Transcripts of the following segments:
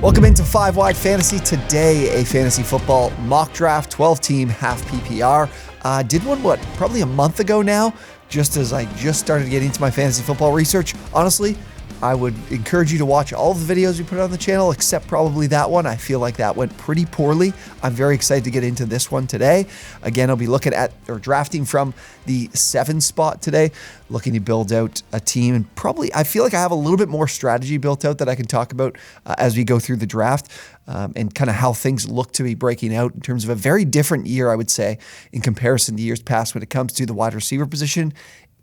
Welcome into 5 Wide Fantasy. Today, a fantasy football mock draft, 12-team, half PPR. Did one, probably a month ago now, just as I just started getting into my fantasy football research. Honestly, I would encourage you to watch all of the videos we put on the channel, except probably that one. I feel like that went pretty poorly. I'm very excited to get into this one today. Again, I'll be looking at or drafting from the 7 spot today, looking to build out a team. And probably, I feel like I have a little bit more strategy built out that I can talk about as we go through the draft and kind of how things look to be breaking out in terms of a very different year, I would say, in comparison to years past when it comes to the wide receiver position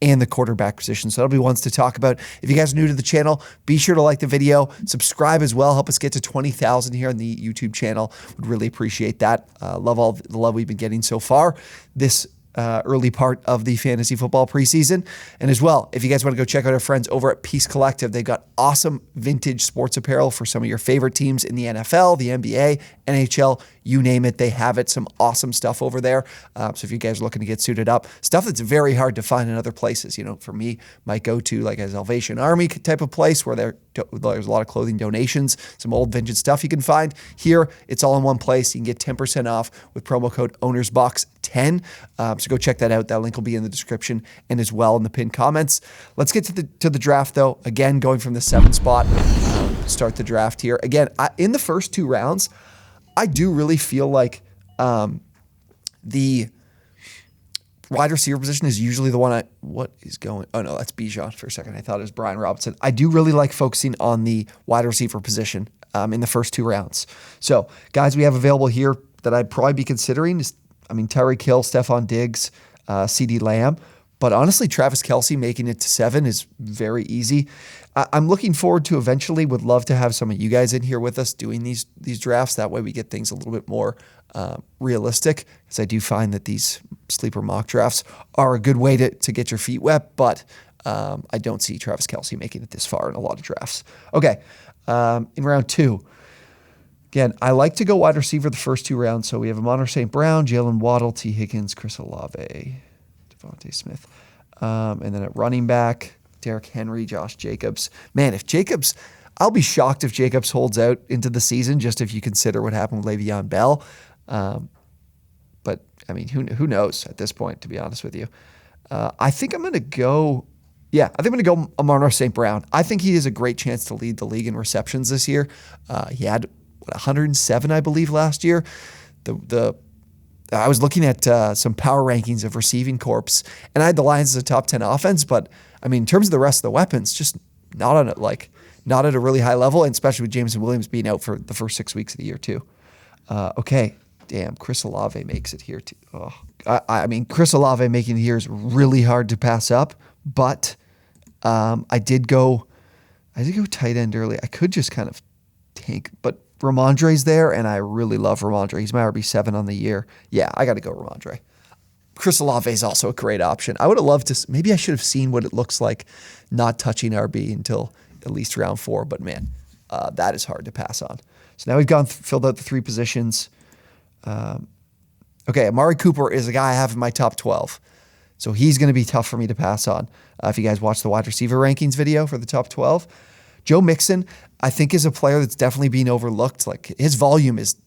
and the quarterback position. So that'll be ones to talk about. If you guys are new to the channel, be sure to like the video, subscribe as well. Help us get to 20,000 here on the YouTube channel. Would really appreciate that. Love all the love we've been getting so far this early part of the fantasy football preseason. And as well, if you guys want to go check out our friends over at Peace Collective, they've got awesome vintage sports apparel for some of your favorite teams in the NFL, the NBA, NHL, you name it, they have it. Some awesome stuff over there. So if you guys are looking to get suited up, stuff that's very hard to find in other places, you know, for me, might go to like a Salvation Army type of place where there's a lot of clothing donations, some old vintage stuff you can find. Here, it's all in one place. You can get 10% off with promo code OwnersBox10. So go check that out. That link will be in the description and as well in the pinned comments. Let's get to the draft though. Again, going from the 7 spot, start the draft here. Again, in the first 2 rounds, I do really feel like the wide receiver position is usually the one what is going? Oh no, that's Bijan for a second. I thought it was Brian Robinson. I do really like focusing on the wide receiver position in the first 2 rounds. So guys we have available here that I'd probably be considering is, Tyreek Hill, Stephon Diggs, CeeDee Lamb. But honestly, Travis Kelce making it to 7 is very easy. I'm looking forward to eventually, would love to have some of you guys in here with us doing these drafts. That way we get things a little bit more realistic, because I do find that these sleeper mock drafts are a good way to get your feet wet, but I don't see Travis Kelce making it this far in a lot of drafts. Okay, in round 2, again, I like to go wide receiver the first 2 rounds. So we have Amon St. Brown, Jalen Waddle, T. Higgins, Chris Olave, Devontae Smith. And then at running back, Derrick Henry, Josh Jacobs. Man, if Jacobs, I'll be shocked if Jacobs holds out into the season, just if you consider what happened with Le'Veon Bell. But, who knows at this point, to be honest with you. I think I'm going to go, Amon St. Brown. I think he has a great chance to lead the league in receptions this year. He had 107, I believe, last year. I was looking at some power rankings of receiving corps, and I had the Lions as a top 10 offense, but in terms of the rest of the weapons, just not at a really high level, and especially with Jameson Williams being out for the first 6 weeks of the year too. Okay, damn, Chris Olave makes it here too. Chris Olave making it here is really hard to pass up, but I did go tight end early. I could just kind of tank, but Ramondre's there, and I really love Ramondre. He's my RB7 on the year. Yeah, I got to go Ramondre. Chris Olave is also a great option. I would have loved to, maybe I should have seen what it looks like not touching RB until at least round 4, but man, that is hard to pass on. So now we've filled out the 3 positions. Okay, Amari Cooper is a guy I have in my top 12. So he's going to be tough for me to pass on. If you guys watch the wide receiver rankings video for the top 12, Joe Mixon, I think, is a player that's definitely being overlooked. Like, his volume is,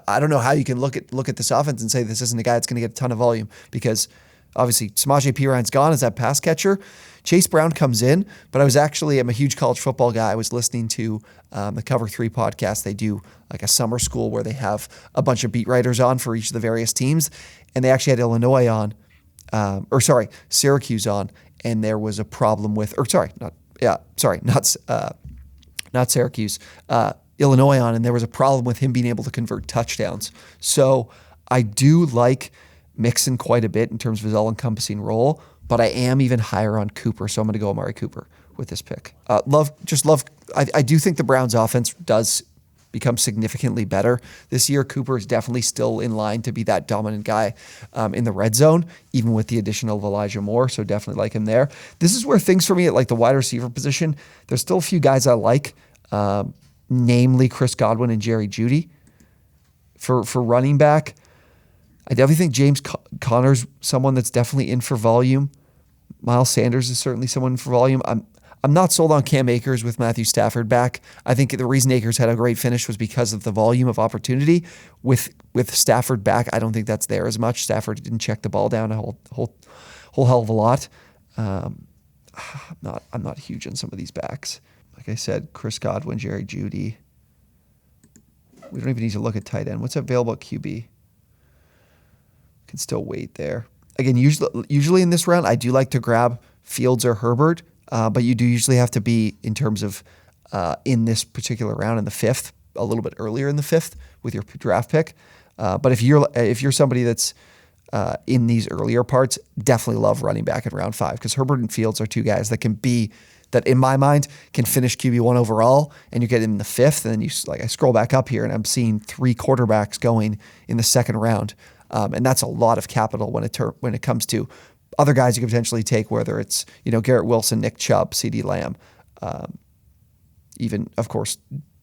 I don't know how you can look at this offense and say this isn't a guy that's going to get a ton of volume, because obviously Samaje Perine's gone as that pass catcher. Chase Brown comes in, but I'm a huge college football guy. I was listening to the Cover 3 podcast. They do like a summer school where they have a bunch of beat writers on for each of the various teams, and they actually had Syracuse on, and there was a problem with, not Syracuse, Illinois on, and there was a problem with him being able to convert touchdowns. So I do like Mixon quite a bit in terms of his all-encompassing role, but I am even higher on Cooper, so I'm going to go Amari Cooper with this pick. I do think the Browns' offense does become significantly better this year. Cooper is definitely still in line to be that dominant guy in the red zone, even with the addition of Elijah Moore, so definitely like him there. This is where things for me at like the wide receiver position, there's still a few guys I like, namely Chris Godwin and Jerry Jeudy. For running back, I definitely think James Conner's someone that's definitely in for volume. Miles Sanders is certainly someone for volume. I'm not sold on Cam Akers with Matthew Stafford back. I think the reason Akers had a great finish was because of the volume of opportunity. With Stafford back, I don't think that's there as much. Stafford didn't check the ball down a whole hell of a lot. I'm not huge on some of these backs. Like I said, Chris Godwin, Jerry Jeudy. We don't even need to look at tight end. What's available at QB? Can still wait there. Again, usually in this round, I do like to grab Fields or Herbert, but you do usually have to be in terms of in this particular round in the 5th, a little bit earlier in the 5th with your draft pick. But if you're somebody that's in these earlier parts, definitely love running back in round 5 because Herbert and Fields are two guys that in my mind can finish QB1 overall, and you get in the 5th, and then I scroll back up here and I'm seeing 3 quarterbacks going in the 2nd round. And that's a lot of capital when it comes to other guys you could potentially take, whether it's Garrett Wilson, Nick Chubb, CeeDee Lamb, even of course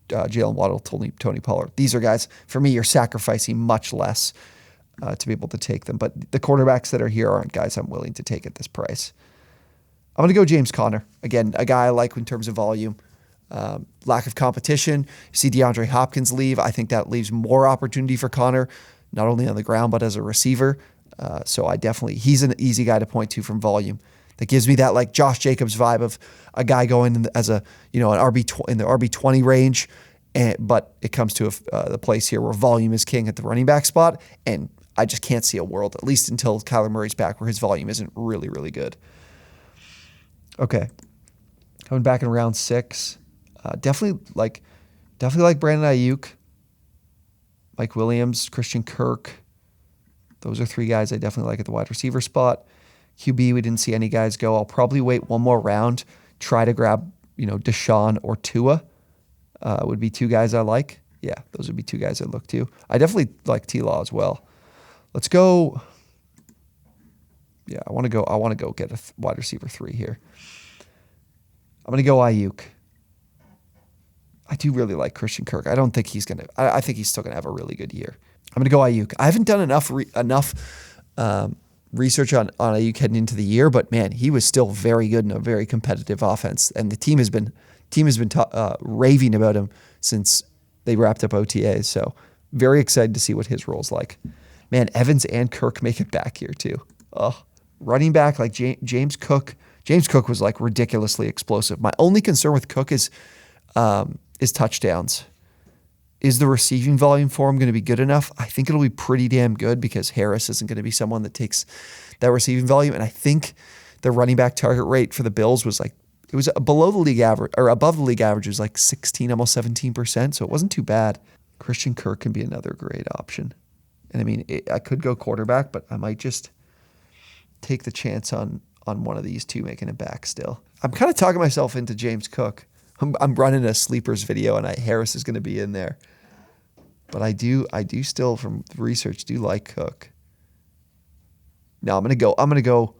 Jalen Waddle, Tony Pollard. These are guys for me you're sacrificing much less to be able to take them. But the quarterbacks that are here aren't guys I'm willing to take at this price. I'm going to go James Conner again, a guy I like in terms of volume. Lack of competition. You see DeAndre Hopkins leave. I think that leaves more opportunity for Conner, not only on the ground, but as a receiver. So he's an easy guy to point to from volume. That gives me that like Josh Jacobs vibe of a guy going as an RB in the RB20 range. But it comes to the place here where volume is king at the running back spot. And I just can't see a world, at least until Kyler Murray's back, where his volume isn't really, really good. Okay. Coming back in round 6. Definitely like Brandon Ayuk, Mike Williams, Christian Kirk. Those are 3 guys I definitely like at the wide receiver spot. QB, we didn't see any guys go. I'll probably wait one more round, try to grab, Deshaun or Tua. Would be 2 guys I like. Yeah, those would be 2 guys I look to. I definitely like T-Law as well. Let's go. Yeah, I want to go get a wide receiver 3 here. I'm going to go Ayuk. I do really like Christian Kirk. I don't think he's going to. I think he's still going to have a really good year. I'm going to go Ayuk. I haven't done enough research on Ayuk heading into the year, but man, he was still very good in a very competitive offense, and the team has been raving about him since they wrapped up OTAs. So very excited to see what his role's like. Man, Evans and Kirk make it back here too. Oh, running back like James Cook. James Cook was like ridiculously explosive. My only concern with Cook is touchdowns. Is the receiving volume for him going to be good enough? I think it'll be pretty damn good because Harris isn't going to be someone that takes that receiving volume. And I think the running back target rate for the Bills was below the league average, or above the league average, was like 16, almost 17%. So it wasn't too bad. Christian Kirk can be another great option. And I mean, I could go quarterback, but I might just take the chance on one of these 2 making it back still. I'm kind of talking myself into James Cook. I'm running a sleepers video, and Harris is going to be in there. But I do still, from research, do like Cook. No, I'm going to go.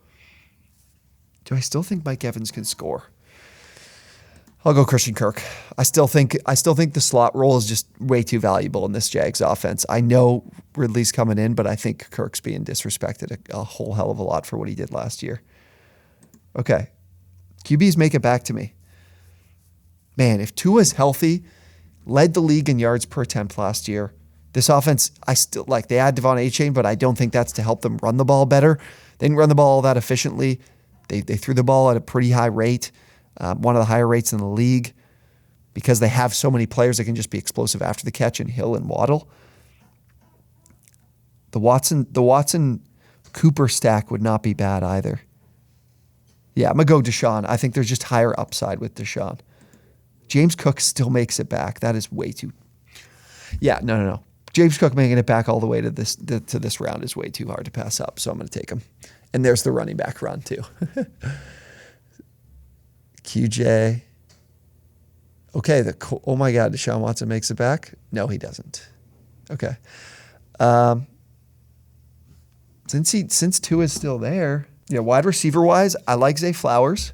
Do I still think Mike Evans can score? I'll go Christian Kirk. I still think the slot role is just way too valuable in this Jags offense. I know Ridley's coming in, but I think Kirk's being disrespected a whole hell of a lot for what he did last year. Okay. QBs make it back to me. Man, if Tua's healthy, led the league in yards per attempt last year. This offense, I still like. They add Devon Achane, but I don't think that's to help them run the ball better. They didn't run the ball all that efficiently. They threw the ball at a pretty high rate, one of the higher rates in the league, because they have so many players that can just be explosive after the catch in Hill and Waddle. The Watson Cooper stack would not be bad either. Yeah, I'm going to go Deshaun. I think there's just higher upside with Deshaun. James Cook still makes it back. That is way too... Yeah, no. James Cook making it back all the way to this round is way too hard to pass up, so I'm going to take him. And there's the running back run too. QJ. Okay, oh my God, Deshaun Watson makes it back? No, he doesn't. Okay. Since Tua is still there, wide receiver wise, I like Zay Flowers.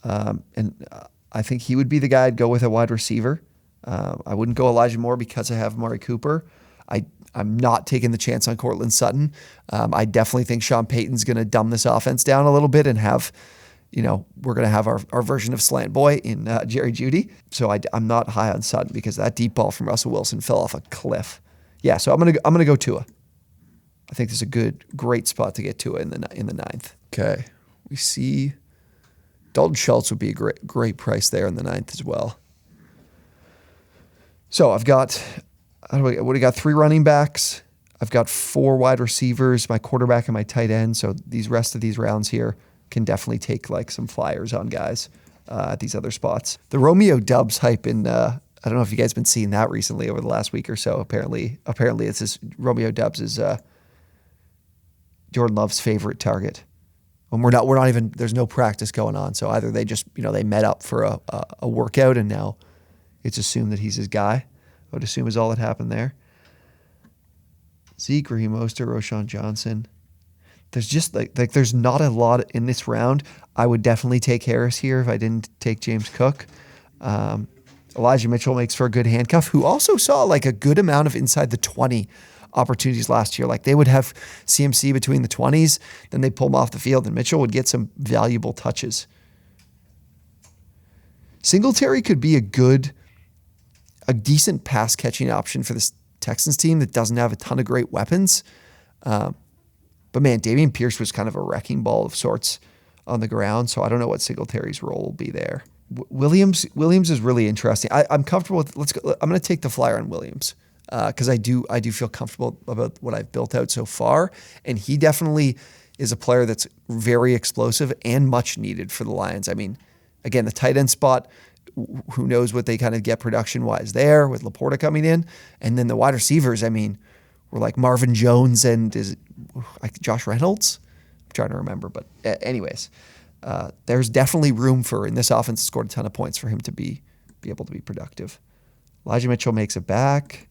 I think he would be the guy I'd go with a wide receiver. I wouldn't go Elijah Moore because I have Amari Cooper. I'm not taking the chance on Cortland Sutton. I definitely think Sean Payton's going to dumb this offense down a little bit and have, we're going to have our version of slant boy in Jerry Jeudy. So I'm not high on Sutton because that deep ball from Russell Wilson fell off a cliff. Yeah, so I'm gonna go Tua. I think this is a great spot to get Tua in the 9th. Okay, we see Dalton Schultz would be a great price there in the 9th as well. So I've got, what do I got? 3 running backs. I've got 4 wide receivers, my quarterback and my tight end. So these rest of these rounds here can definitely take like some flyers on guys at these other spots. The Romeo Doubs hype in, I don't know if you guys been seeing that recently over the last week or so. Apparently it's this Romeo Doubs is Jordan Love's favorite target. And we're not even, there's no practice going on. So either they just, they met up for a workout and now it's assumed that he's his guy. I would assume is all that happened there. Zeke, Raheem Mostert, Roschon Johnson. There's just like there's not a lot in this round. I would definitely take Harris here if I didn't take James Cook. Elijah Mitchell makes for a good handcuff, who also saw like a good amount of inside the 20 opportunities last year. Like they would have CMC between the 20s, then they pull him off the field, and Mitchell would get some valuable touches. Singletary could be a decent pass catching option for this Texans team that doesn't have a ton of great weapons. But man, Dameon Pierce was kind of a wrecking ball of sorts on the ground, so I don't know what Singletary's role will be there. Williams is really interesting. I'm comfortable with. Let's go. I'm going to take the flyer on Williams because I do feel comfortable about what I've built out so far, and he definitely is a player that's very explosive and much needed for the Lions. I mean, again, the tight end spot. Who knows what they kind of get production-wise there with Laporta coming in. And then the wide receivers, I mean, were like Marvin Jones and is it like Josh Reynolds? I'm trying to remember. But anyways, there's definitely room for, in this offense, scored a ton of points for him to be able to be productive. Elijah Mitchell makes it back.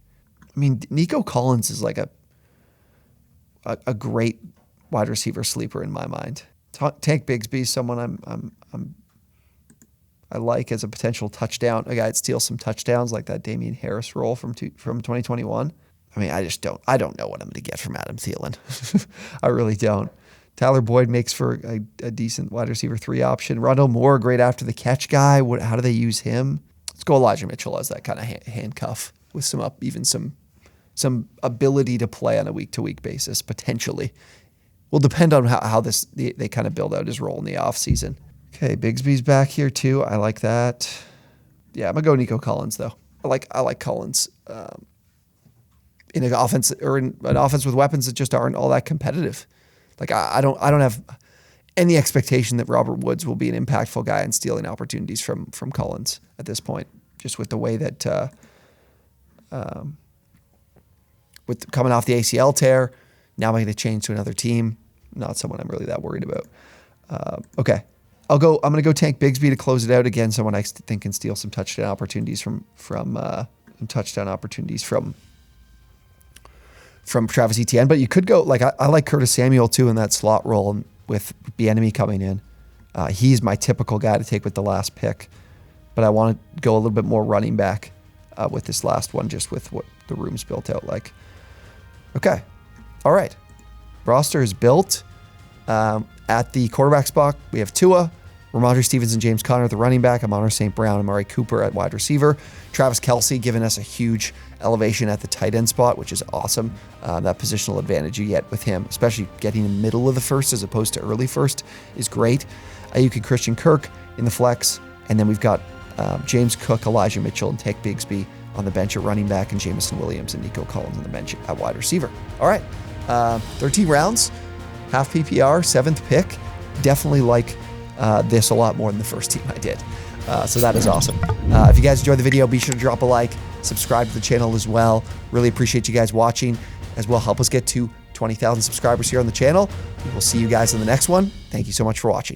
I mean, Nico Collins is like a great wide receiver sleeper in my mind. Tank Bigsby is someone I like as a potential touchdown, a guy that steals some touchdowns like that Damian Harris role from 2021. I mean, I don't know what I'm going to get from Adam Thielen. I really don't. Tyler Boyd makes for a decent wide receiver 3 option. Rondell Moore, great after the catch guy. How do they use him? Let's go Elijah Mitchell as that kind of handcuff with some ability to play on a week-to-week basis, potentially. Will depend on how they kind of build out his role in the offseason. Okay, Bigsby's back here too. I like that. Yeah, I'm gonna go Nico Collins though. I like Collins in an offense with weapons that just aren't all that competitive. Like I don't have any expectation that Robert Woods will be an impactful guy in stealing opportunities from Collins at this point. Just with the way that with coming off the ACL tear, now making a change to another team, not someone I'm really that worried about. Okay. I'm going to go Tank Bigsby to close it out again. Someone I think can steal some touchdown opportunities from Travis Etienne. But you could go I like Curtis Samuel too in that slot role with Bieniemy coming in. He's my typical guy to take with the last pick, but I want to go a little bit more running back with this last one, just with what the room's built out like. Okay, all right. Roster is built. At the quarterback spot, we have Tua, Ramondre Stevenson, James Conner at the running back, Amon St. Brown, and Amari Cooper at wide receiver. Travis Kelce giving us a huge elevation at the tight end spot, which is awesome. That positional advantage you get with him, especially getting in the middle of the first as opposed to early first, is great. Ayuk and Christian Kirk in the flex, and then we've got James Cook, Elijah Mitchell, and Tank Bigsby on the bench at running back, and Jameson Williams and Nico Collins on the bench at wide receiver. All right, 13 rounds. Half PPR, 7th pick. Definitely like this a lot more than the first team I did. So that is awesome. If you guys enjoyed the video, be sure to drop a like, subscribe to the channel as well. Really appreciate you guys watching as well. Help us get to 20,000 subscribers here on the channel. We will see you guys in the next one. Thank you so much for watching.